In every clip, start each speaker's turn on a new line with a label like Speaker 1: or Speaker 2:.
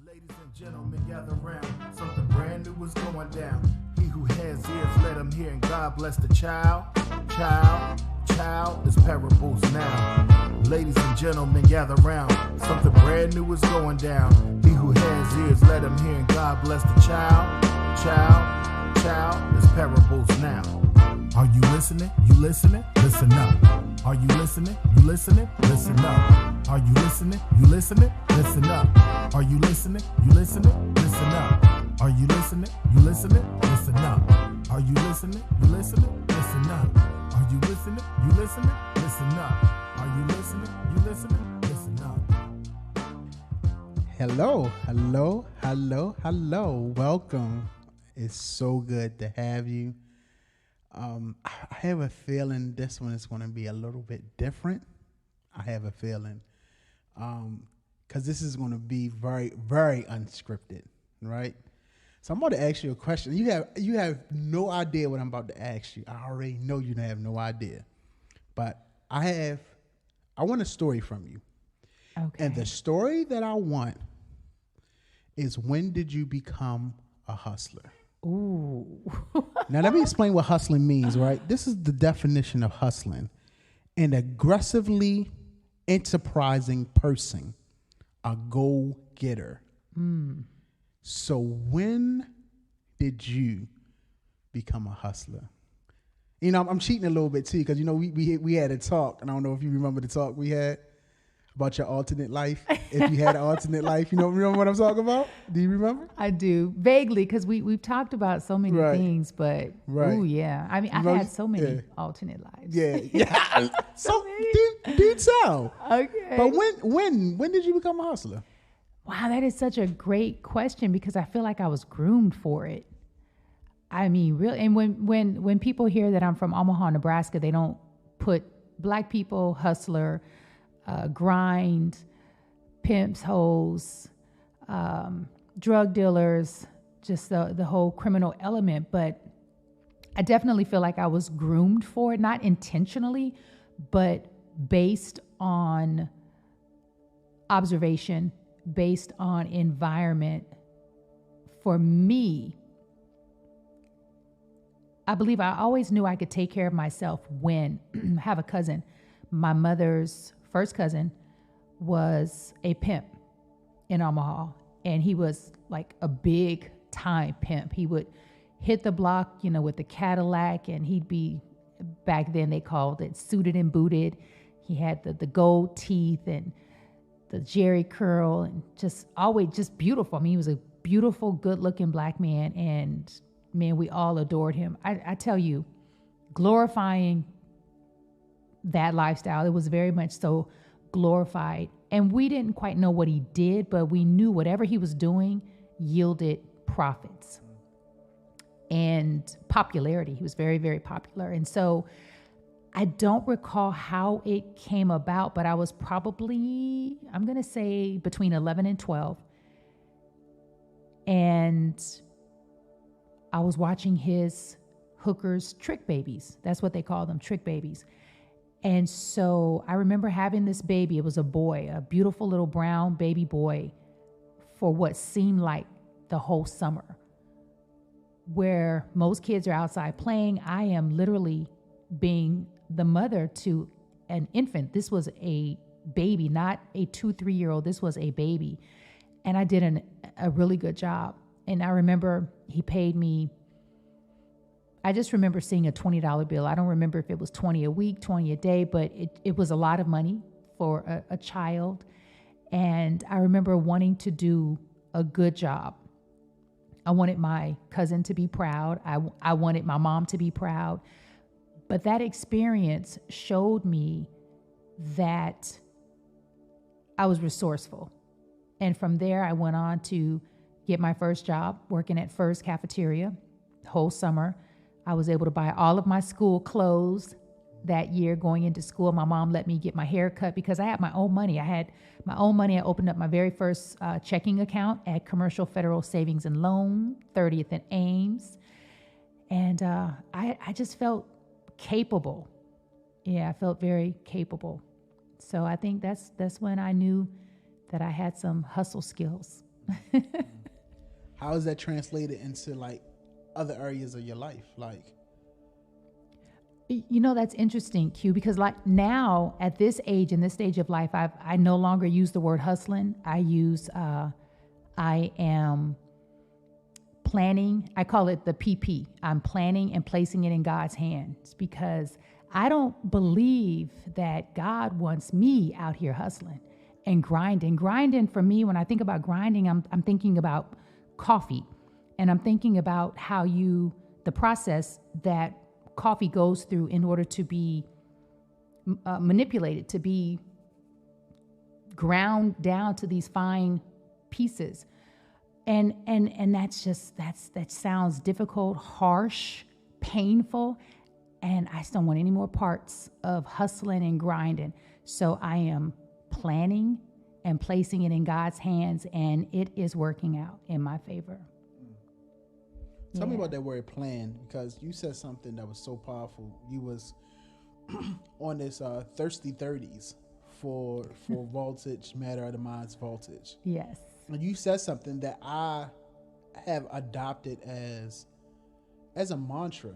Speaker 1: Ladies and gentlemen, gather round. Something brand new is going down. He who has ears, let him hear, and God bless the child. Child, is parables now. Ladies and gentlemen, gather round. Something brand new is going down. He who has ears, let him hear, and God bless the child. Child, is parables now. Are you listening? You listening? Listen up. Are you listening? You listening? Listen up. Are you listening? You listening? Listen up. Are you listening? You listening? Listen up. Are you listening? You listening? Listen up. Are you listening? You listening? Listen up. Are you listening? You listening? Listen up. Are you listening? You listening? Listen up.
Speaker 2: Hello. Welcome. It's so good to have you. I have a feeling this one is going to be a little bit different. I have a feeling. Because this is going to be very, very unscripted, right? So I'm about to ask you a question. You have no idea what I'm about to ask you. I already know you have no idea. But I want a story from you. Okay. And the story that I want is, when did you become a hustler?
Speaker 3: Ooh.
Speaker 2: Now, let me explain what hustling means, right? This is the definition of hustling: an aggressively enterprising person, a go-getter. So when did you become a hustler? You know, I'm cheating a little bit too, because, you know, we had a talk, and I don't know if you remember the talk we had about your alternate life. If you had an alternate life, you know, remember what I'm talking about? Do you remember?
Speaker 3: I do, vaguely, because we've talked about so many things, but ooh, yeah. I mean, I've had so many alternate lives.
Speaker 2: Yeah. So do tell.
Speaker 3: Okay.
Speaker 2: But when did you become a hustler?
Speaker 3: Wow, that is such a great question, because I feel like I was groomed for it. I mean, really, and when people hear that I'm from Omaha, Nebraska, they don't put black people, hustler, grind, pimps, hoes, drug dealers, just the whole criminal element. But I definitely feel like I was groomed for it, not intentionally, but based on observation, based on environment. For me, I believe I always knew I could take care of myself when I have a cousin. My mother's first cousin was a pimp in Omaha, and he was like a big time pimp. He would hit the block, you know, with the Cadillac, and he'd be, back then they called it suited and booted. He had the gold teeth and the Jerry curl, and just always just beautiful. I mean, he was a beautiful, good looking black man, and man, we all adored him. I tell you, glorifying that lifestyle, it was very much so glorified. And we didn't quite know what he did, but we knew whatever he was doing yielded profits and popularity. He was very, very popular. And so I don't recall how it came about, but I was probably, I'm going to say, between 11 and 12. And I was watching his hookers trick babies. That's what they call them, trick babies. And so I remember having this baby. It was a boy, a beautiful little brown baby boy, for what seemed like the whole summer. Where most kids are outside playing, I am literally being the mother to an infant. This was a baby, not a 2-3-year-old. This was a baby. And I did a really good job. And I remember he paid me, I just remember seeing a $20 bill. I don't remember if it was 20 a week, 20 a day, but it was a lot of money for a child. And I remember wanting to do a good job. I wanted my cousin to be proud. I wanted my mom to be proud. But that experience showed me that I was resourceful. And from there, I went on to get my first job working at First Cafeteria. The whole summer, I was able to buy all of my school clothes that year going into school. My mom let me get my hair cut because I had my own money. I opened up my very first checking account at Commercial Federal Savings and Loan, 30th and Ames. And I just felt capable. Yeah, I felt very capable. So I think that's when I knew that I had some hustle skills.
Speaker 2: How is that translated into like other areas of your life? Like,
Speaker 3: You know, that's interesting, Q, because like now at this age, in this stage of life, I no longer use the word hustling. I am planning. I call it the PP. I'm planning and placing it in God's hands because I don't believe that God wants me out here hustling and grinding. Grinding for me, when I think about grinding, I'm thinking about coffee, and I'm thinking about how the process that coffee goes through in order to be manipulated, to be ground down to these fine pieces. And that sounds difficult, harsh, painful. And I just don't want any more parts of hustling and grinding. So I am planning and placing it in God's hands, and it is working out in my favor.
Speaker 2: Tell me about that word plan, because you said something that was so powerful. You was on this thirsty 30s for voltage, matter of the mind's voltage.
Speaker 3: Yes.
Speaker 2: And you said something that I have adopted as a mantra.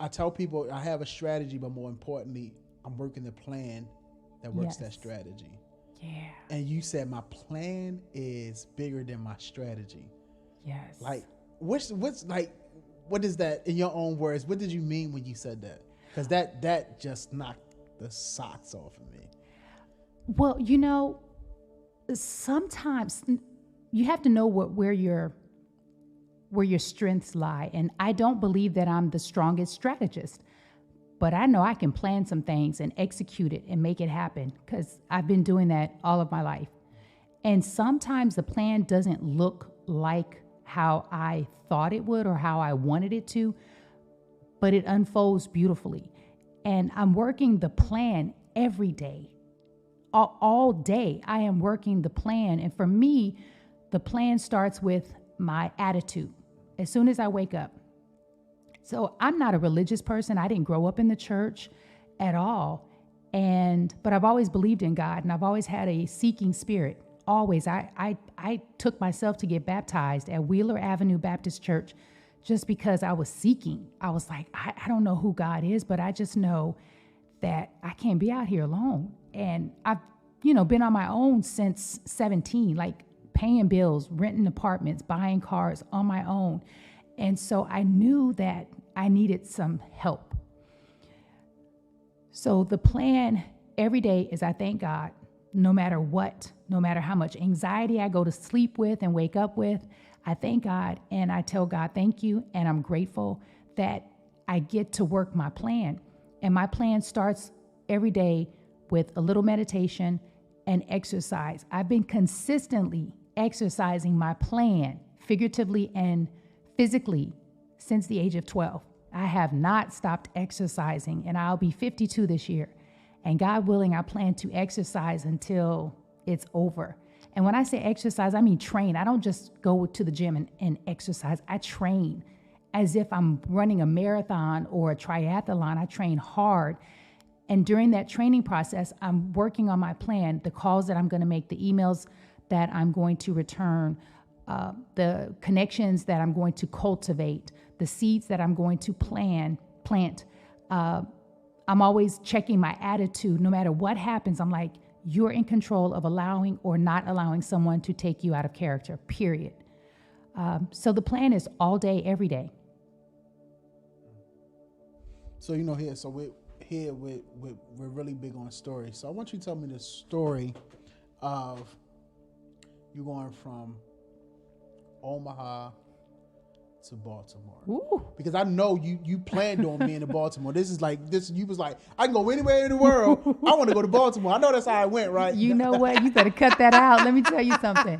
Speaker 2: I tell people I have a strategy, but more importantly, I'm working the plan that works that strategy.
Speaker 3: Yeah.
Speaker 2: And you said my plan is bigger than my strategy.
Speaker 3: Yes.
Speaker 2: Like, what's like, what is that in your own words? What did you mean when you said that? Because that just knocked the socks off of me.
Speaker 3: Well, you know, sometimes you have to know where your strengths lie. And I don't believe that I'm the strongest strategist, but I know I can plan some things and execute it and make it happen because I've been doing that all of my life. And sometimes the plan doesn't look like how I thought it would or how I wanted it to, but it unfolds beautifully. And I'm working the plan every day. All day, I am working the plan. And for me, the plan starts with my attitude as soon as I wake up. So I'm not a religious person. I didn't grow up in the church at all. But I've always believed in God, and I've always had a seeking spirit. Always. I took myself to get baptized at Wheeler Avenue Baptist Church just because I was seeking. I was like, I don't know who God is, but I just know that I can't be out here alone. And I've, been on my own since 17, like paying bills, renting apartments, buying cars on my own. And so I knew that I needed some help. So the plan every day is I thank God, no matter what, no matter how much anxiety I go to sleep with and wake up with, I thank God and I tell God, thank you. And I'm grateful that I get to work my plan. And my plan starts every day with a little meditation and exercise. I've been consistently exercising my plan, figuratively and physically, since the age of 12. I have not stopped exercising, and I'll be 52 this year. And God willing, I plan to exercise until it's over. And when I say exercise, I mean train. I don't just go to the gym and exercise. I train as if I'm running a marathon or a triathlon. I train hard. And during that training process, I'm working on my plan, the calls that I'm going to make, the emails that I'm going to return, the connections that I'm going to cultivate, the seeds that I'm going to plant. I'm always checking my attitude. No matter what happens, I'm like, you're in control of allowing or not allowing someone to take you out of character, period. So the plan is all day, every day.
Speaker 2: So, we're really big on stories. So I want you to tell me the story of you going from Omaha to Baltimore.
Speaker 3: Ooh.
Speaker 2: Because I know you planned on being in Baltimore. You was like, I can go anywhere in the world. I want to go to Baltimore. I know that's how it went, right?
Speaker 3: You know what? You better cut that out. Let me tell you something.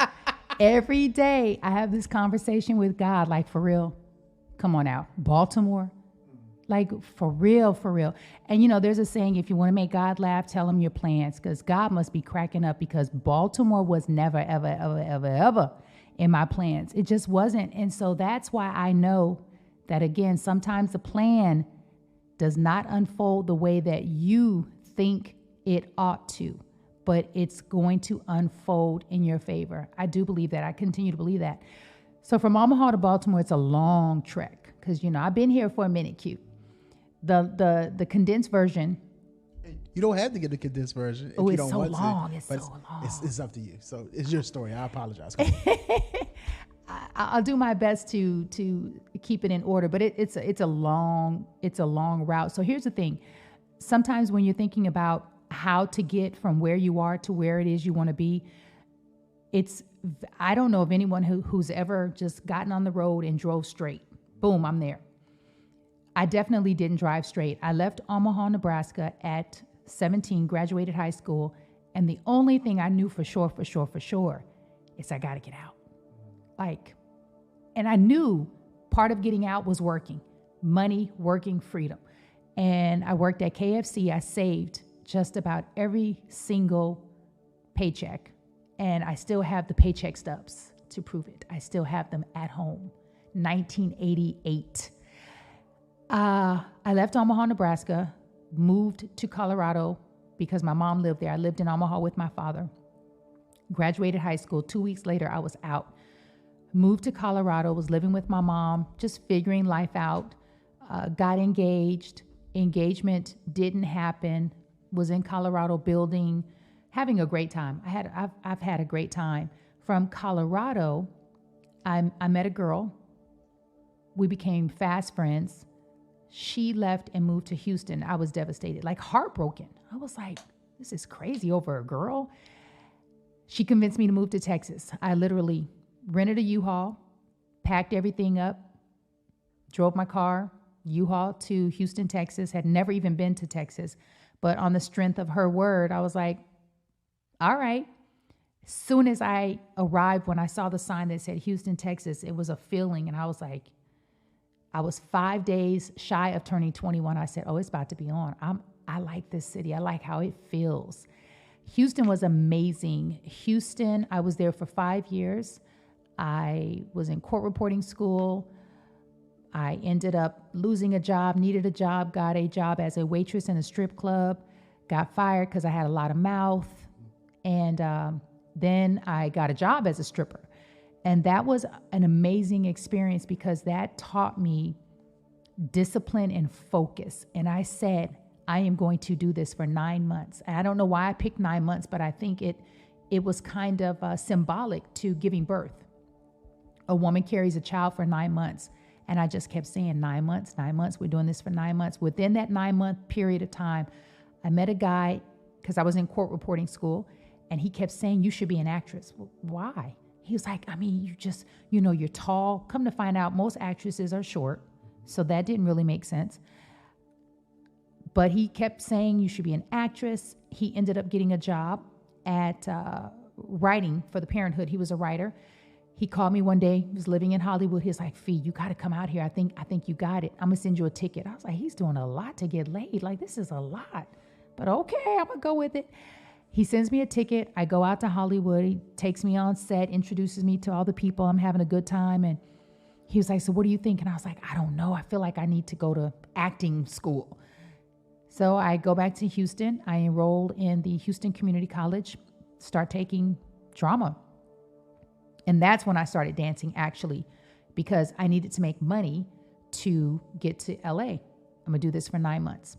Speaker 3: Every day I have this conversation with God, like, for real. Come on out. Baltimore. Like, for real, for real. And, there's a saying, if you want to make God laugh, tell him your plans, because God must be cracking up, because Baltimore was never, ever, ever, ever, ever in my plans. It just wasn't. And so that's why I know that, again, sometimes the plan does not unfold the way that you think it ought to. but it's going to unfold in your favor. I do believe that. I continue to believe that. So from Omaha to Baltimore, it's a long trek because, I've been here for a minute, Q. The condensed version.
Speaker 2: You don't have to get the condensed version if
Speaker 3: Oh,
Speaker 2: you
Speaker 3: it's
Speaker 2: don't
Speaker 3: so
Speaker 2: want
Speaker 3: long.
Speaker 2: to.
Speaker 3: It's
Speaker 2: but
Speaker 3: so long.
Speaker 2: It's up to you. So it's your story. I apologize.
Speaker 3: I'll do my best to keep it in order, but it's a long route. So here's the thing. Sometimes when you're thinking about how to get from where you are to where it is you want to be, I don't know of anyone who's ever just gotten on the road and drove straight. Boom, I'm there. I definitely didn't drive straight. I left Omaha, Nebraska at 17, graduated high school, and the only thing I knew for sure is I got to get out. And I knew part of getting out was working. Money, working, freedom. And I worked at KFC. I saved just about every single paycheck. And I still have the paycheck stubs to prove it. I still have them at home. 1988. I left Omaha, Nebraska, moved to Colorado because my mom lived there. I lived in Omaha with my father. Graduated high school. 2 weeks later, I was out. Moved to Colorado, was living with my mom, just figuring life out. Got engaged. Engagement didn't happen. Was in Colorado building, having a great time. I've had a great time. From Colorado, I met a girl. We became fast friends. She left and moved to Houston. I was devastated, heartbroken. I was like, this is crazy over a girl. She convinced me to move to Texas. I literally rented a U-Haul, packed everything up, drove my car, U-Haul to Houston, Texas, had never even been to Texas. But on the strength of her word, I was like, all right. As soon as I arrived, when I saw the sign that said Houston, Texas, it was a feeling. And I was like, I was 5 days shy of turning 21. I said, oh, it's about to be on. I like this city. I like how it feels. Houston was amazing. Houston, I was there for 5 years. I was in court reporting school. I ended up losing a job, needed a job, got a job as a waitress in a strip club, got fired because I had a lot of mouth. And then I got a job as a stripper. And that was an amazing experience because that taught me discipline and focus. And I said, I am going to do this for 9 months. And I don't know why I picked 9 months, but I think it was kind of symbolic to giving birth. A woman carries a child for 9 months. And I just kept saying 9 months, 9 months. We're doing this for 9 months. Within that 9-month period of time, I met a guy because I was in court reporting school. And he kept saying, you should be an actress. Well, why? He was like, I mean, you just, you're tall. Come to find out, most actresses are short. So that didn't really make sense. But he kept saying you should be an actress. He ended up getting a job at writing for the Parenthood. He was a writer. He called me one day. He was living in Hollywood. He's like, Fee, you got to come out here. I think you got it. I'm going to send you a ticket. I was like, he's doing a lot to get laid. This is a lot. But okay, I'm going to go with it. He sends me a ticket. I go out to Hollywood. He takes me on set, introduces me to all the people. I'm having a good time. And he was like, so what do you think? And I was like, I don't know. I feel like I need to go to acting school. So I go back to Houston. I enrolled in the Houston Community College, start taking drama. And that's when I started dancing, actually, because I needed to make money to get to LA. I'm going to do this for 9 months.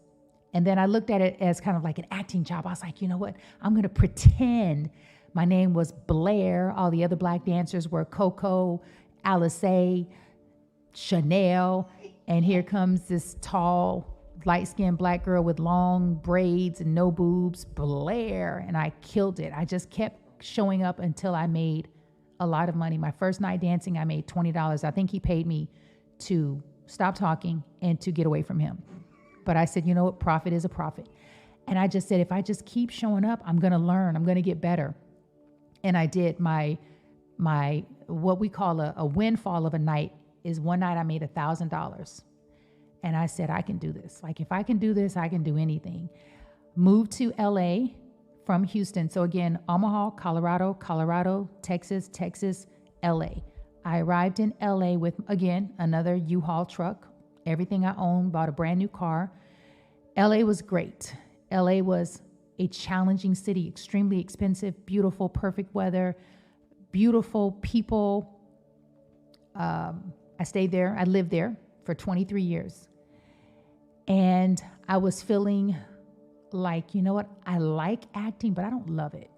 Speaker 3: And then I looked at it as kind of like an acting job. I was like, you know what? I'm going to pretend my name was Blair. All the other black dancers were Coco, Alice, Chanel. And here comes this tall, light-skinned black girl with long braids and no boobs, Blair. And I killed it. I just kept showing up until I made a lot of money. My first night dancing, I made $20. I think he paid me to stop talking and to get away from him. But I said, you know what? Profit is a profit. And I just said, if I just keep showing up, I'm going to learn. I'm going to get better. And I did. My what we call a windfall of a night is one night I made $1,000. And I said, I can do this. If I can do this, I can do anything. Moved to LA from Houston. So again, Omaha, Colorado, Texas, LA. I arrived in LA with, again, another U-Haul truck. Everything I owned, bought a brand new car. LA was great. LA was a challenging city, extremely expensive, beautiful, perfect weather, beautiful people. I stayed there. I lived there for 23 years. And I was feeling like, you know what? I like acting, but I don't love it.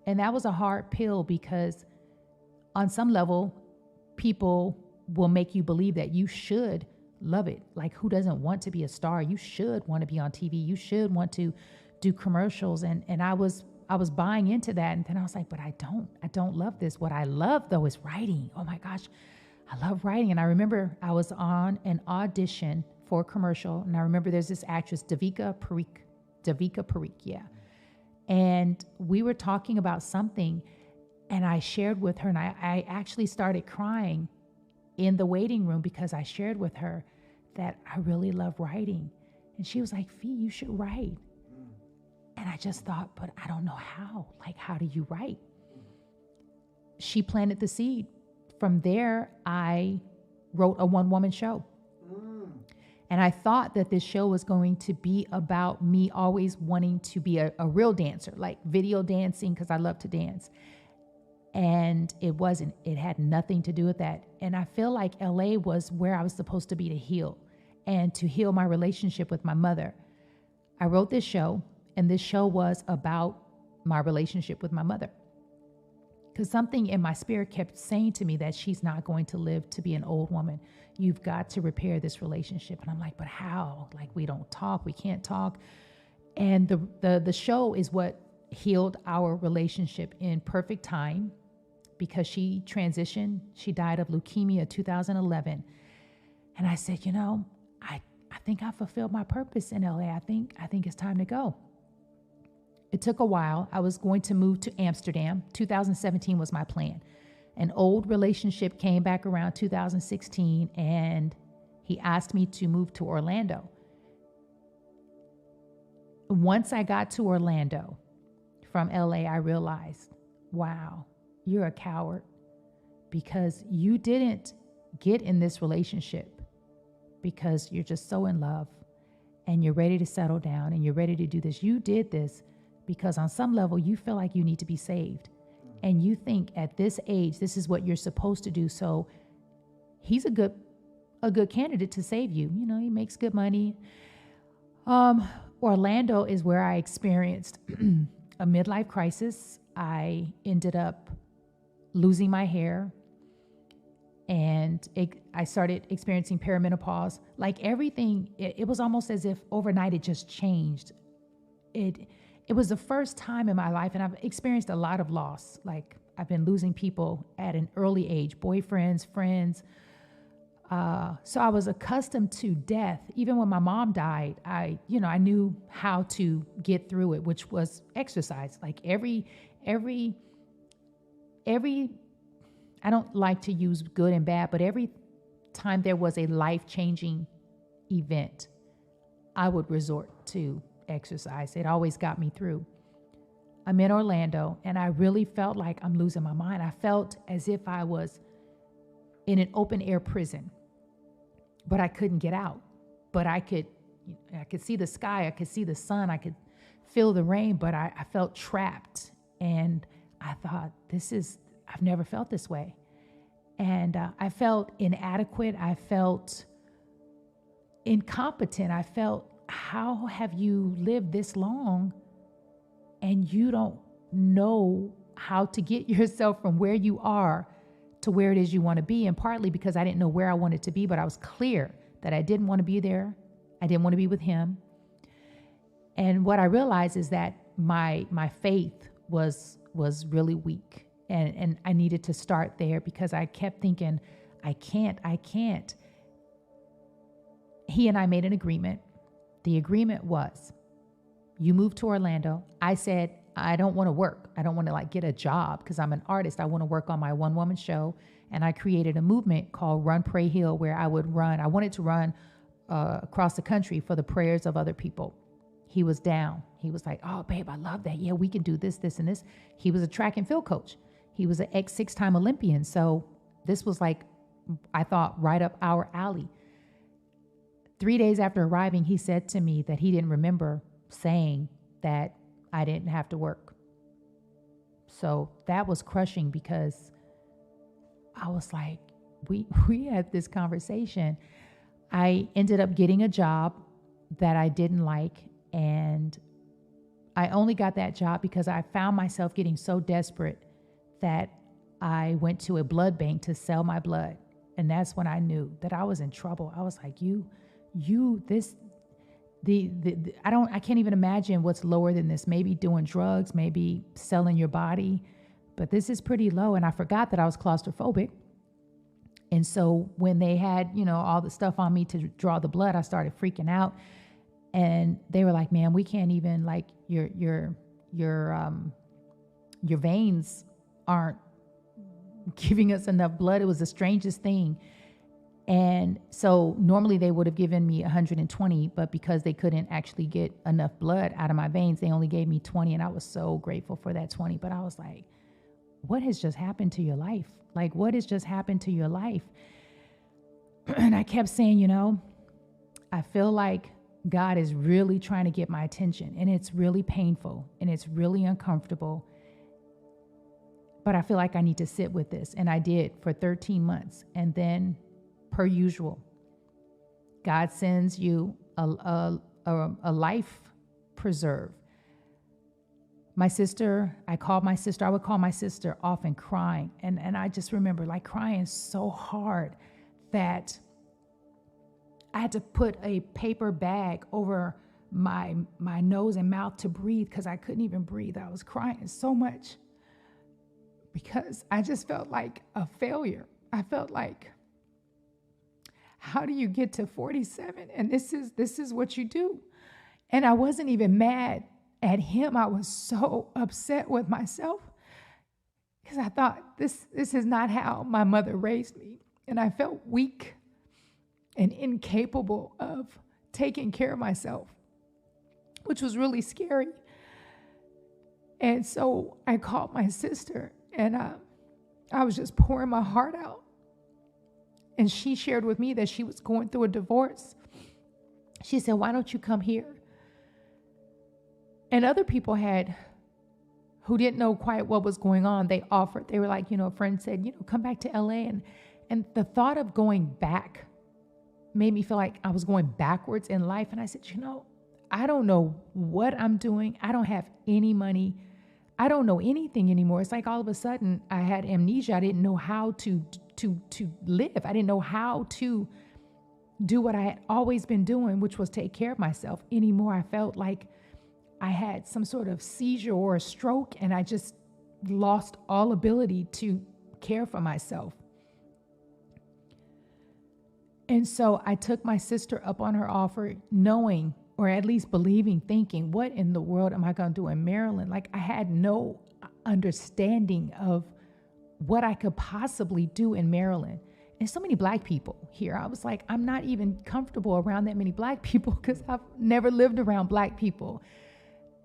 Speaker 3: And that was a hard pill because on some level, people will make you believe that you should love it. Like, who doesn't want to be a star? You should want to be on TV. You should want to do commercials. And I was buying into that. And then I was like, but I don't love this. What I love though is writing. Oh my gosh, I love writing. And I remember I was on an audition for a commercial. And I remember there's this actress, Davika Parikh, yeah. And we were talking about something, and I shared with her, and I actually started crying in the waiting room because I shared with her that I really love writing. And she was like, Fee, you should write. And I just thought, but I don't know how. Like, how do you write? She planted the seed. From there, I wrote a one-woman show. And I thought that this show was going to be about me always wanting to be a real dancer, like video dancing, because I love to dance. And it wasn't. It had nothing to do with that. And I feel like LA was where I was supposed to be to heal and to heal my relationship with my mother. I wrote this show, and this show was about my relationship with my mother. Because something in my spirit kept saying to me that she's not going to live to be an old woman. You've got to repair this relationship. And I'm like, but how? Like, we don't talk. We can't talk. And the show is what healed our relationship in perfect time, because she transitioned. She died of leukemia 2011. And I said, you know, I think I fulfilled my purpose in LA. I think it's time to go. It took a while. I was going to move to Amsterdam. 2017 was my plan. An old relationship came back around 2016, and he asked me to move to Orlando. Once I got to Orlando from LA, I realized, wow, you're a coward, because you didn't get in this relationship because you're just so in love and you're ready to settle down and you're ready to do this. You did this because on some level you feel like you need to be saved. And you think at this age, this is what you're supposed to do. So he's a good candidate to save you. You know, he makes good money. Orlando is where I experienced a midlife crisis. I ended up losing my hair, and I started experiencing perimenopause. Like everything, it was almost as if overnight it just changed. It was the first time in my life, and I've experienced a lot of loss. Like, I've been losing people at an early age, boyfriends, friends. So I was accustomed to death. Even when my mom died, I knew how to get through it, which was exercise. Like every, I don't like to use good and bad, but every time there was a life-changing event, I would resort to exercise. It always got me through. I'm in Orlando, and I really felt like I'm losing my mind. I felt as if I was in an open air prison, but I couldn't get out. But I could see the sky, I could see the sun, I could feel the rain, but I felt trapped. And I thought, I've never felt this way. And I felt inadequate. I felt incompetent. I felt, how have you lived this long and you don't know how to get yourself from where you are to where it is you want to be? And partly because I didn't know where I wanted to be, but I was clear that I didn't want to be there. I didn't want to be with him. And what I realized is that my faith was really weak. And I needed to start there, because I kept thinking, I can't. He and I made an agreement. The agreement was, you move to Orlando. I said, I don't want to work. I don't want to get a job, because I'm an artist. I want to work on my one-woman show. And I created a movement called Run, Pray, Heal, where I would run. I wanted to run across the country for the prayers of other people. He was down. He was like, oh, babe, I love that. Yeah, we can do this, this, and this. He was a track and field coach. He was an ex-6-time Olympian. So this was I thought, right up our alley. 3 days after arriving, he said to me that he didn't remember saying that I didn't have to work. So that was crushing because I was like, we had this conversation. I ended up getting a job that I didn't like, and I only got that job because I found myself getting so desperate that I went to a blood bank to sell my blood. And that's when I knew that I was in trouble. I was like, I can't even imagine what's lower than this. Maybe doing drugs, maybe selling your body, but this is pretty low. And I forgot that I was claustrophobic. And so when they had, all the stuff on me to draw the blood, I started freaking out. And they were like, man, we can't even, like, your veins aren't giving us enough blood. It was the strangest thing. And so normally they would have given me 120, but because they couldn't actually get enough blood out of my veins, they only gave me 20. And I was so grateful for that 20. But I was like, what has just happened to your life? Like, what has just happened to your life? And I kept saying, I feel like God is really trying to get my attention, and it's really painful and it's really uncomfortable. But I feel like I need to sit with this. And I did for 13 months. And then, per usual, God sends you a life preserve. My sister, I would call my sister often crying. And I just remember like crying so hard that I had to put a paper bag over my nose and mouth to breathe because I couldn't even breathe. I was crying so much because I just felt like a failure. I felt like, how do you get to 47? And this is what you do. And I wasn't even mad at him. I was so upset with myself because I thought this is not how my mother raised me. And I felt weak and incapable of taking care of myself, which was really scary. And so I called my sister, and I was just pouring my heart out. And she shared with me that she was going through a divorce. She said, why don't you come here? And other people who didn't know quite what was going on, they offered. They were like, a friend said, come back to LA. And the thought of going back made me feel like I was going backwards in life. And I said, I don't know what I'm doing. I don't have any money. I don't know anything anymore. It's like all of a sudden I had amnesia. I didn't know how to live. I didn't know how to do what I had always been doing, which was take care of myself anymore. I felt like I had some sort of seizure or a stroke, and I just lost all ability to care for myself. And so I took my sister up on her offer, knowing, or at least believing, thinking, what in the world am I going to do in Maryland? Like, I had no understanding of what I could possibly do in Maryland. And so many Black people here. I was like, I'm not even comfortable around that many Black people because I've never lived around Black people.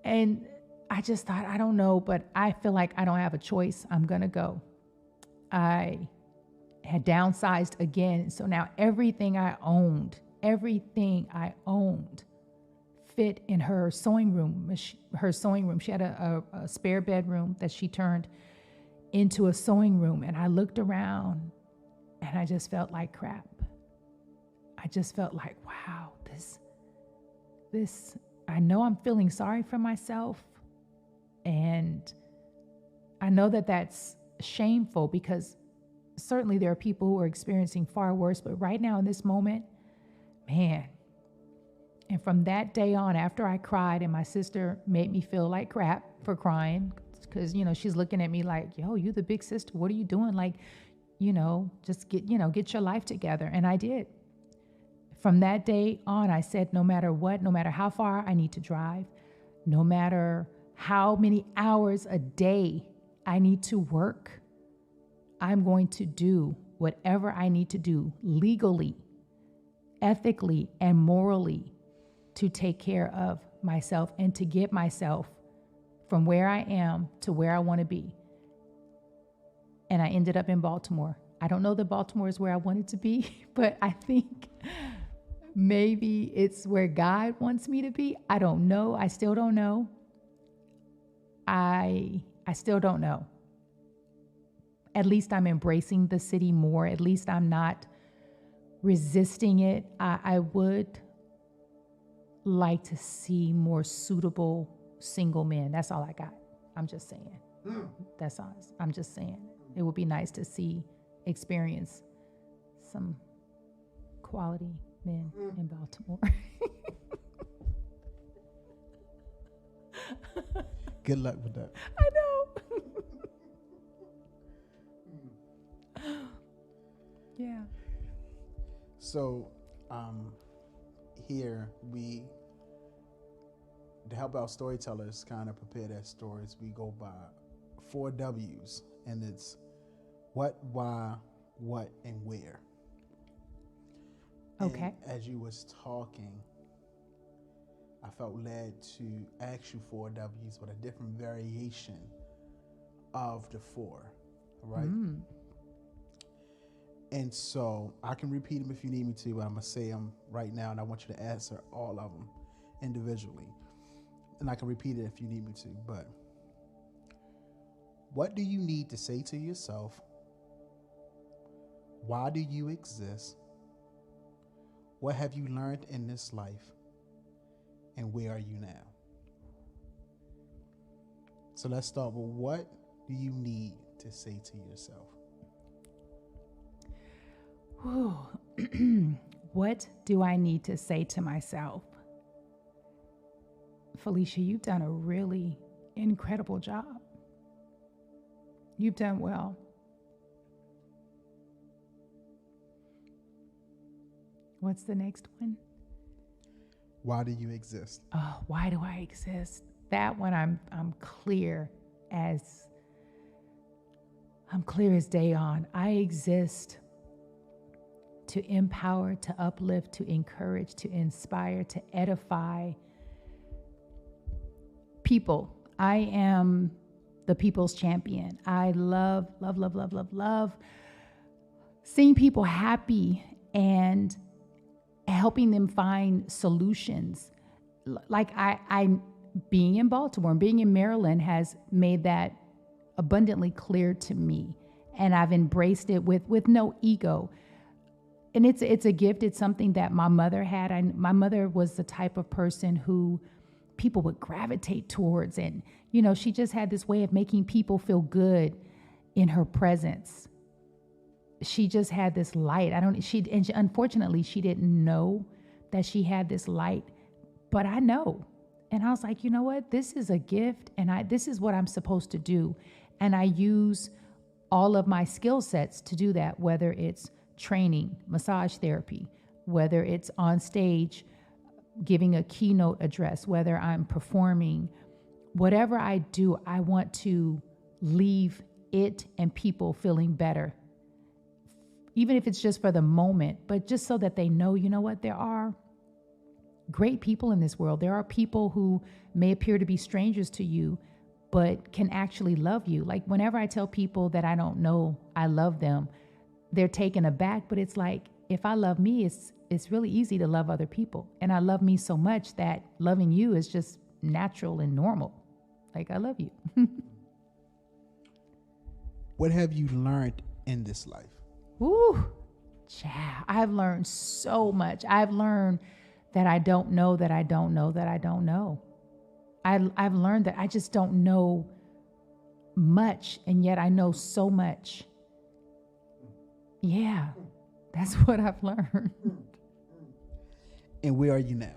Speaker 3: And I just thought, I don't know, but I feel like I don't have a choice. I'm going to go. I had downsized again. So now everything I owned fit in her sewing room. She had a spare bedroom that she turned into a sewing room. And I looked around and I just felt like crap. I just felt like, wow, this, I know I'm feeling sorry for myself. And I know that that's shameful because certainly there are people who are experiencing far worse. But right now in this moment, man. And from that day on, after I cried and my sister made me feel like crap for crying, because, she's looking at me like, yo, you the big sister. What are you doing? Like, just get your life together. And I did. From that day on, I said, no matter what, no matter how far I need to drive, no matter how many hours a day I need to work, I'm going to do whatever I need to do legally, ethically, and morally to take care of myself and to get myself from where I am to where I want to be. And I ended up in Baltimore. I don't know that Baltimore is where I wanted to be, but I think maybe it's where God wants me to be. I don't know. I still don't know. I still don't know. At least I'm embracing the city more. At least I'm not resisting it. I would like to see more suitable single men. That's all I got. I'm just saying. That's all. I'm just saying. It would be nice to experience some quality men in Baltimore.
Speaker 2: Good luck with that.
Speaker 3: I know. Yeah.
Speaker 2: So, here to help our storytellers kind of prepare their stories, we go by 4 W's, and it's what, why, what, and where.
Speaker 3: Okay.
Speaker 2: And as you was talking, I felt led to ask you 4 W's with a different variation of the 4, right? And so I can repeat them if you need me to, but I'm going to say them right now, and I want you to answer all of them individually. And I can repeat it if you need me to, but what do you need to say to yourself? Why do you exist? What have you learned in this life? And where are you now? So let's start with, what do you need to say to yourself?
Speaker 3: What do I need to say to myself? Felicia, you've done a really incredible job. You've done well. What's the next one?
Speaker 2: Why do you exist?
Speaker 3: Oh, why do I exist? That one I'm clear as day on. I exist to empower, to uplift, to encourage, to inspire, to edify people. I am the people's champion. I love seeing people happy and helping them find solutions. Like I being in Baltimore, being in Maryland has made that abundantly clear to me. And I've embraced it with no ego. And it's a gift. It's something that my mother had. My mother was the type of person who people would gravitate towards. And, she just had this way of making people feel good in her presence. She just had this light. Unfortunately, she didn't know that she had this light, but I know. And I was like, you know what? This is a gift, and this is what I'm supposed to do. And I use all of my skill sets to do that, whether it's training, massage therapy, whether it's on stage, giving a keynote address, whether I'm performing, whatever I do, I want to leave it and people feeling better. Even if it's just for the moment, but just so that they know, you know what, there are great people in this world. There are people who may appear to be strangers to you, but can actually love you. Like whenever I tell people that I don't know I love them, they're taken aback, but it's like, if I love me, it's really easy to love other people. And I love me so much that loving you is just natural and normal. Like, I love you.
Speaker 2: What have you learned in this life?
Speaker 3: Ooh, child, I've learned so much. I've learned that I don't know that I don't know that I don't know. I've learned that I just don't know much, and yet I know so much. Yeah, that's what I've learned.
Speaker 2: And where are you now?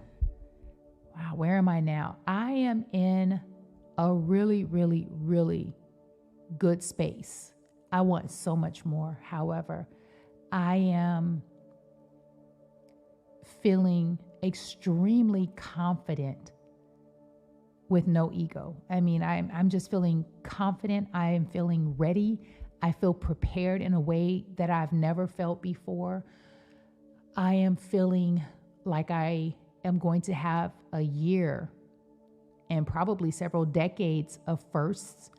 Speaker 3: Wow, where am I now? I am in a really, really, really good space. I want so much more. However, I am feeling extremely confident with no ego. I mean, I'm just feeling confident. I am feeling ready. I feel prepared in a way that I've never felt before. I am feeling like I am going to have a year and probably several decades of firsts.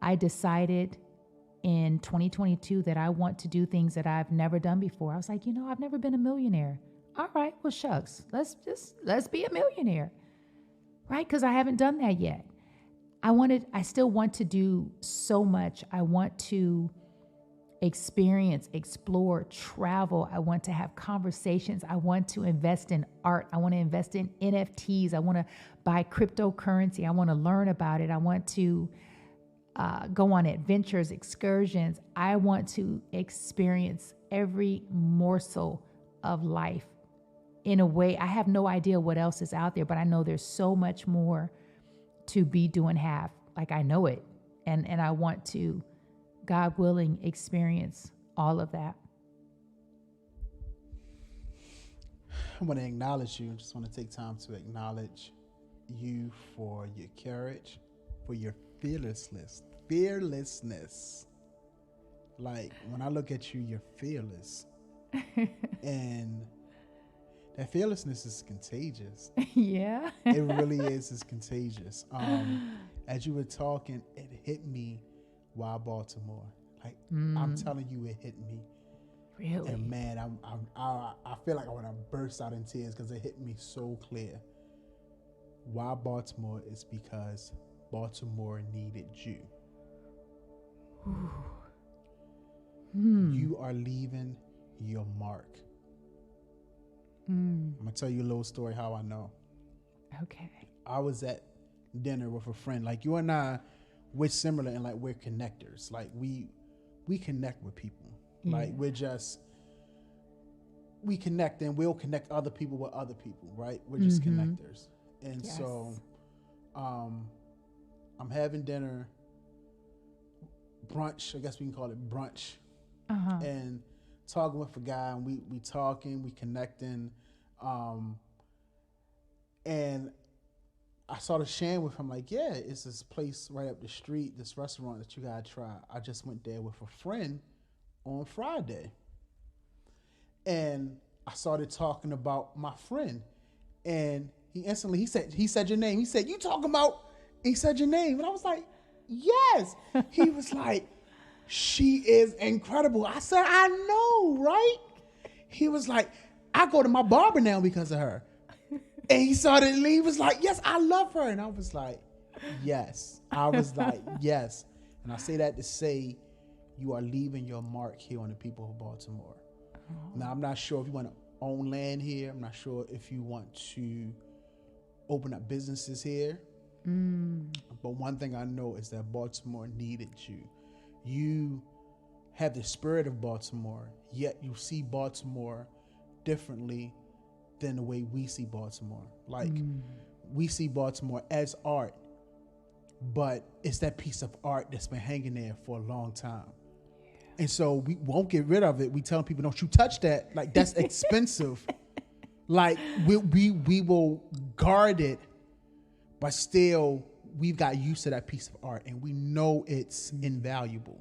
Speaker 3: I decided in 2022 that I want to do things that I've never done before. I was like, I've never been a millionaire. All right, well, shucks, let's be a millionaire, right? Because I haven't done that yet. I still want to do so much. I want to experience, explore, travel. I want to have conversations. I want to invest in art. I want to invest in NFTs. I want to buy cryptocurrency. I want to learn about it. I want to go on adventures, excursions. I want to experience every morsel of life in a way. I have no idea what else is out there, but I know there's so much more to be, do, and have. Like, I know it. And I want to, God willing, experience all of that.
Speaker 2: I want to acknowledge you. I just want to take time to acknowledge you for your courage, for your fearlessness. Like, when I look at you, you're fearless. And that fearlessness is contagious.
Speaker 3: Yeah.
Speaker 2: It really is. It's contagious. As you were talking, it hit me while Baltimore. Like, I'm telling you, it hit me.
Speaker 3: Really?
Speaker 2: And man, I feel like I want to burst out in tears because it hit me so clear. Why Baltimore is because Baltimore needed you. You are leaving your mark. I'm going to tell you a little story how I know.
Speaker 3: Okay.
Speaker 2: I was at dinner with a friend. Like, you and I, we're similar and like we're connectors. Like, we connect with people.
Speaker 3: Yeah.
Speaker 2: Like, we connect and we'll connect other people with other people, right? We're just connectors. And
Speaker 3: Yes.
Speaker 2: so I'm having dinner, brunch, I guess we can call it brunch. And talking with a guy, and we talking, we connecting, and I started sharing with him, like, yeah, it's this place right up the street, this restaurant that you gotta try. I just went there with a friend on Friday, and I started talking about my friend, and he said your name. He said, you talking about? He said your name, and I was like, yes. He was like, she is incredible. I said, I know, right? He was like, I go to my barber now because of her. And he was like, yes, I love her. And I was like, yes. I was like, yes. And I say that to say you are leaving your mark here on the people of Baltimore. Now, I'm not sure if you want to own land here. I'm not sure if you want to open up businesses here. But one thing I know is that Baltimore needed you. You have the spirit of Baltimore, yet you see Baltimore differently than the way we see Baltimore. Like, we see Baltimore as art, but it's that piece of art that's been hanging there for a long time. And so we won't get rid of it. We tell people, don't you touch that. Like, that's expensive. Like, we will guard it, but still we've got used to that piece of art and we know it's invaluable,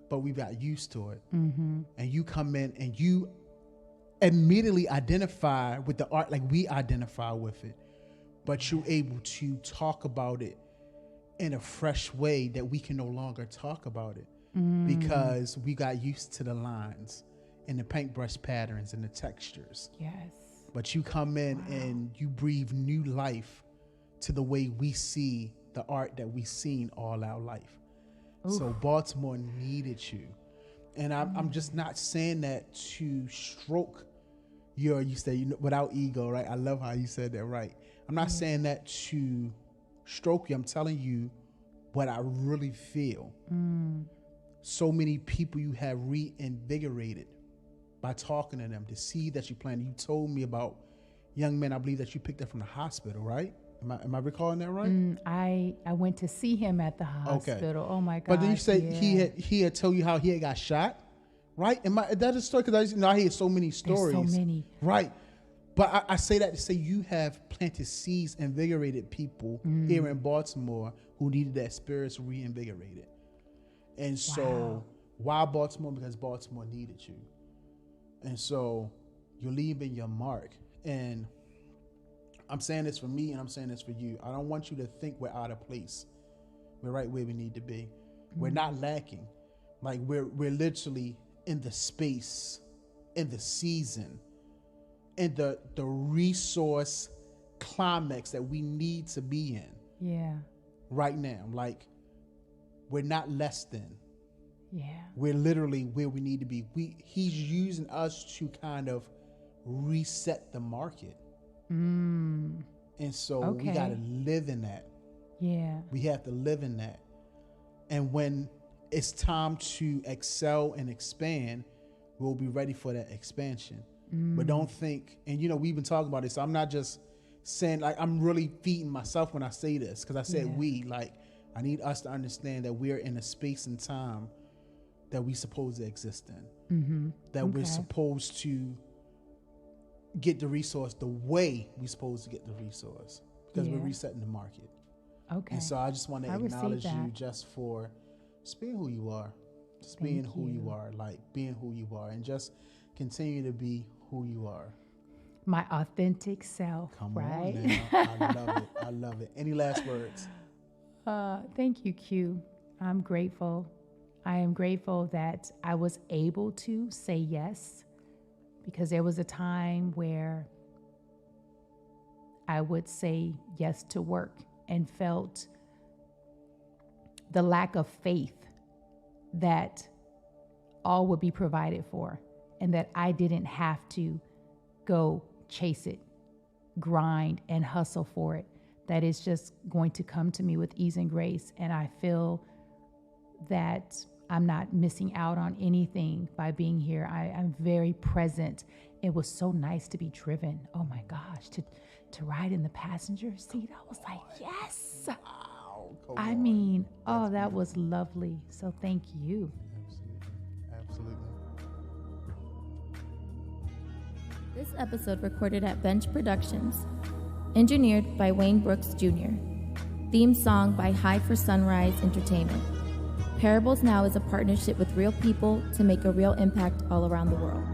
Speaker 2: but we've got used to it. And you come in and you immediately identify with the art like we identify with it, but you're able to talk about it in a fresh way that we can no longer talk about it because we got used to the lines and the paintbrush patterns and the textures.
Speaker 3: Yes.
Speaker 2: But you come in and you breathe new life to the way we see the art that we've seen all our life. So Baltimore needed you. And I'm just not saying that to stroke you say without ego, right? I love how you said that, right? I'm not saying that to stroke you. I'm telling you what I really feel. So many people you have reinvigorated by talking to them, to see that you plan. You told me about young men, I believe, that you picked up from the hospital, right? Am I recalling that right?
Speaker 3: I went to see him at the hospital. Okay. Oh my God!
Speaker 2: But then you say he had told you how he had got shot, right? That is story because I hear so many stories.
Speaker 3: There's so many,
Speaker 2: right? But I say that to say you have planted seeds, invigorated people here in Baltimore who needed that spirits reinvigorated. And so why Baltimore? Because Baltimore needed you. And so you're leaving your mark. And I'm saying this for me and I'm saying this for you. I don't want you to think we're out of place. We're right where we need to be. We're not lacking. Like we're literally in the space, in the season, in the resource climax that we need to be in.
Speaker 3: Yeah.
Speaker 2: right now. Like, we're not less than.
Speaker 3: Yeah.
Speaker 2: We're literally where we need to be. He's using us to kind of reset the market. And so we got to live in that.
Speaker 3: Yeah.
Speaker 2: We have to live in that. And when it's time to excel and expand, we'll be ready for that expansion. But don't think, and we've been talking about this, so I'm not just saying, like, I'm really feeding myself when I say this, because I said we, like, I need us to understand that we're in a space and time that we're supposed to exist in. That we're supposed to get the resource the way we're supposed to get the resource, because we're resetting the market. And so I just want to acknowledge you just for being who you are, just being who you are, like being who you are, and just continue to be who you are.
Speaker 3: My authentic self.
Speaker 2: Come
Speaker 3: right?
Speaker 2: on now. I love it. I love it. Any last words?
Speaker 3: Thank you, Q. I'm grateful. I am grateful that I was able to say yes, because there was a time where I would say yes to work and felt the lack of faith that all would be provided for and that I didn't have to go chase it, grind, and hustle for it, that it's just going to come to me with ease and grace. And I feel that I'm not missing out on anything by being here. I'm very present. It was so nice to be driven. Oh my gosh, to ride in the passenger seat. I was like, yes. Wow, that was lovely. So thank you.
Speaker 2: Absolutely.
Speaker 4: This episode recorded at Bench Productions. Engineered by Wayne Brooks Jr. Theme song by High for Sunrise Entertainment. Parables Now is a partnership with real people to make a real impact all around the world.